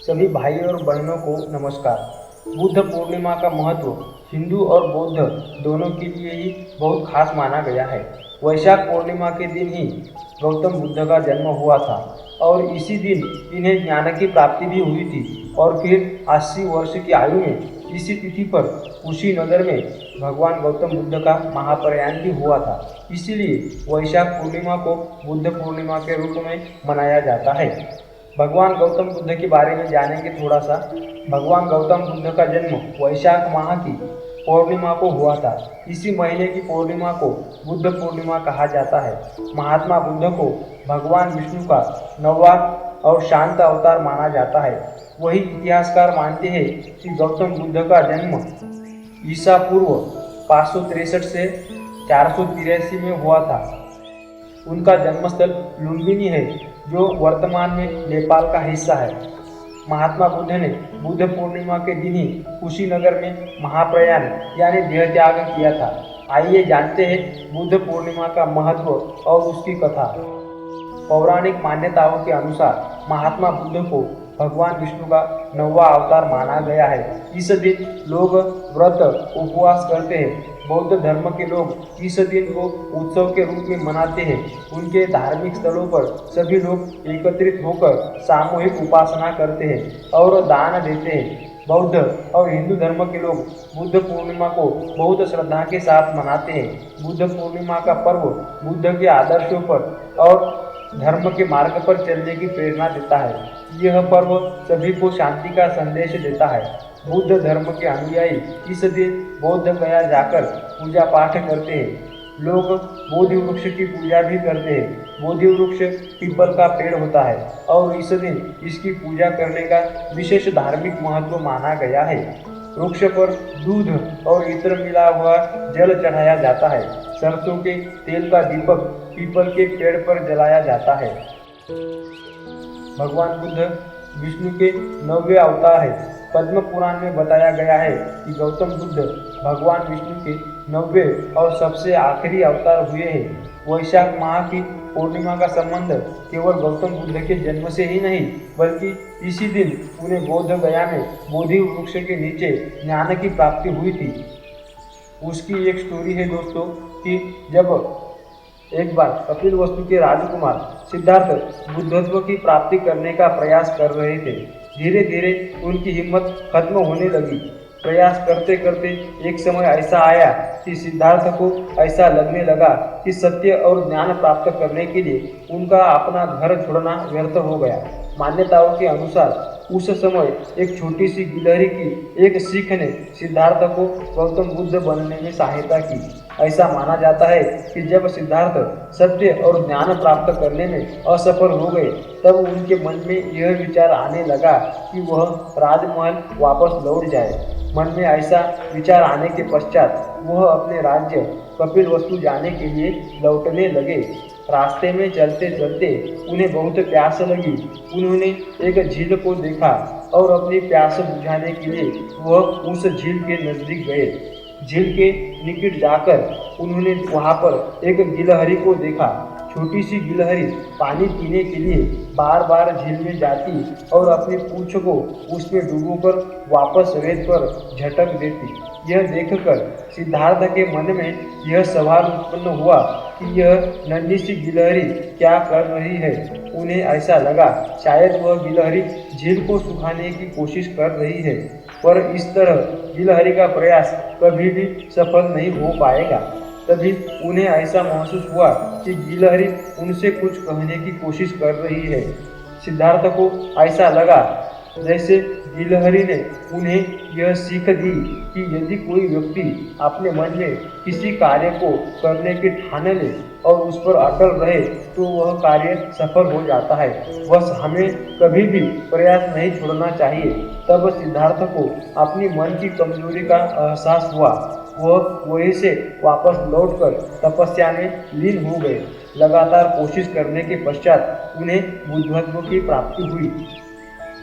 सभी भाई और बहनों को नमस्कार। बुद्ध पूर्णिमा का महत्व हिंदू और बौद्ध दोनों के लिए ही बहुत खास माना गया है। वैशाख पूर्णिमा के दिन ही गौतम बुद्ध का जन्म हुआ था और इसी दिन इन्हें ज्ञान की प्राप्ति भी हुई थी और फिर 80 वर्ष की आयु में इसी तिथि पर कुशीनगर में भगवान गौतम बुद्ध का महाप्रयाण भी हुआ था। इसीलिए वैशाख पूर्णिमा को बुद्ध पूर्णिमा के रूप में मनाया जाता है। भगवान गौतम बुद्ध के बारे में जानेंगे थोड़ा सा। भगवान गौतम बुद्ध का जन्म वैशाख माह की पूर्णिमा को हुआ था। इसी महीने की पूर्णिमा को बुद्ध पूर्णिमा कहा जाता है। महात्मा बुद्ध को भगवान विष्णु का 9वां और शांत अवतार माना जाता है। वही इतिहासकार मानते हैं कि गौतम बुद्ध का जन्म ईसा पूर्व 563 से 483 में हुआ था। उनका जन्मस्थल लुम्बिनी है जो वर्तमान में नेपाल का हिस्सा है। महात्मा बुद्ध ने बुद्ध पूर्णिमा के दिन ही कुशीनगर में महाप्रयाण यानी देह त्याग किया था। आइए जानते हैं बुद्ध पूर्णिमा का महत्व और उसकी कथा। पौराणिक मान्यताओं के अनुसार महात्मा बुद्ध को भगवान विष्णु का 9वां अवतार माना गया है। इस दिन लोग व्रत उपवास करते हैं। बौद्ध धर्म के लोग इस दिन को उत्सव के रूप में मनाते हैं। उनके धार्मिक स्थलों पर सभी लोग एकत्रित होकर सामूहिक उपासना करते हैं और दान देते हैं। बौद्ध और हिंदू धर्म के लोग बुद्ध पूर्णिमा को बहुत श्रद्धा के साथ मनाते हैं। बुद्ध पूर्णिमा का पर्व बुद्ध के आदर्शों पर और धर्म के मार्ग पर चलने की प्रेरणा देता है। यह पर्व सभी को शांति का संदेश देता है। बुद्ध धर्म के अनुयायी इस दिन बौद्ध गया जाकर पूजा पाठ करते हैं। लोग बोधि वृक्ष की पूजा भी करते हैं। बोधि वृक्ष पीपल का पेड़ होता है और इस दिन इसकी पूजा करने का विशेष धार्मिक महत्व माना गया है। वृक्ष पर दूध और इत्र मिला हुआ जल चढ़ाया जाता है। सरसों के तेल का दीपक पीपल के पेड़ पर जलाया जाता है। भगवान बुद्ध विष्णु के 9वें अवतार है। पद्म पुराण में बताया गया है कि गौतम बुद्ध भगवान विष्णु के 9वें और सबसे आखिरी अवतार हुए हैं। वैशाख माह की पूर्णिमा का संबंध केवल गौतम बुद्ध के जन्म से ही नहीं बल्कि इसी दिन उन्हें बोध गया में बोधि वृक्ष के नीचे ज्ञान की प्राप्ति हुई थी। उसकी एक स्टोरी है दोस्तों कि जब एक बार कपिलवस्तु के राजकुमार सिद्धार्थ बुद्धत्व की प्राप्ति करने का प्रयास कर रहे थे। धीरे धीरे उनकी हिम्मत खत्म होने लगी। प्रयास करते करते एक समय ऐसा आया कि सिद्धार्थ को ऐसा लगने लगा कि सत्य और ज्ञान प्राप्त करने के लिए उनका अपना घर छोड़ना व्यर्थ हो गया। मान्यताओं के अनुसार उस समय एक छोटी सी गिलहरी की एक सीख ने सिद्धार्थ को गौतम बुद्ध बनने में सहायता की। ऐसा माना जाता है कि जब सिद्धार्थ सत्य और ज्ञान प्राप्त करने में असफल हो गए तब उनके मन में यह विचार आने लगा कि वह राजमहल वापस लौट जाए। मन में ऐसा विचार आने के पश्चात वह अपने राज्य कपिलवस्तु जाने के लिए लौटने लगे। रास्ते में चलते चलते उन्हें बहुत प्यास लगी। उन्होंने एक झील को देखा और अपनी प्यास बुझाने के लिए वह उस झील के नजदीक गए। झील के निकट जाकर उन्होंने वहां पर एक गिलहरी को देखा। छोटी सी गिलहरी पानी पीने के लिए बार बार झील में जाती और अपनी पूंछ को उसमें डुबोकर वापस रेत पर झटक देती। यह देखकर सिद्धार्थ के मन में यह सवाल उत्पन्न हुआ कि यह नन्ही सी गिलहरी क्या कर रही है। उन्हें ऐसा लगा शायद वह गिलहरी झील को सुखाने की कोशिश कर रही है, पर इस तरह गिलहरी का प्रयास कभी भी सफल नहीं हो पाएगा। तभी उन्हें ऐसा महसूस हुआ कि गिलहरी उनसे कुछ कहने की कोशिश कर रही है। सिद्धार्थ को ऐसा लगा जैसे गिलहरी ने उन्हें यह सीख दी कि यदि कोई व्यक्ति अपने मन में किसी कार्य को करने की ठान ले और उस पर अटल रहे तो वह कार्य सफल हो जाता है। बस हमें कभी भी प्रयास नहीं छोड़ना चाहिए। तब सिद्धार्थ को अपनी मन की कमजोरी का एहसास हुआ। वह वहीं से वापस लौटकर तपस्या में लीन हो गए। लगातार कोशिश करने के पश्चात उन्हें बुद्धत्व की प्राप्ति हुई।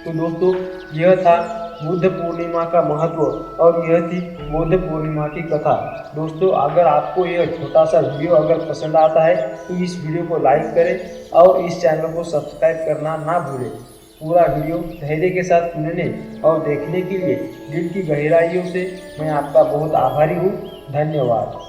तो दोस्तों यह था बुद्ध पूर्णिमा का महत्व और यह थी बुद्ध पूर्णिमा की कथा। दोस्तों अगर आपको यह छोटा सा वीडियो अगर पसंद आता है तो इस वीडियो को लाइक करें और इस चैनल को सब्सक्राइब करना ना भूलें। पूरा वीडियो धैर्य के साथ सुनने और देखने के लिए दिल की गहराइयों से मैं आपका बहुत आभारी हूँ। धन्यवाद।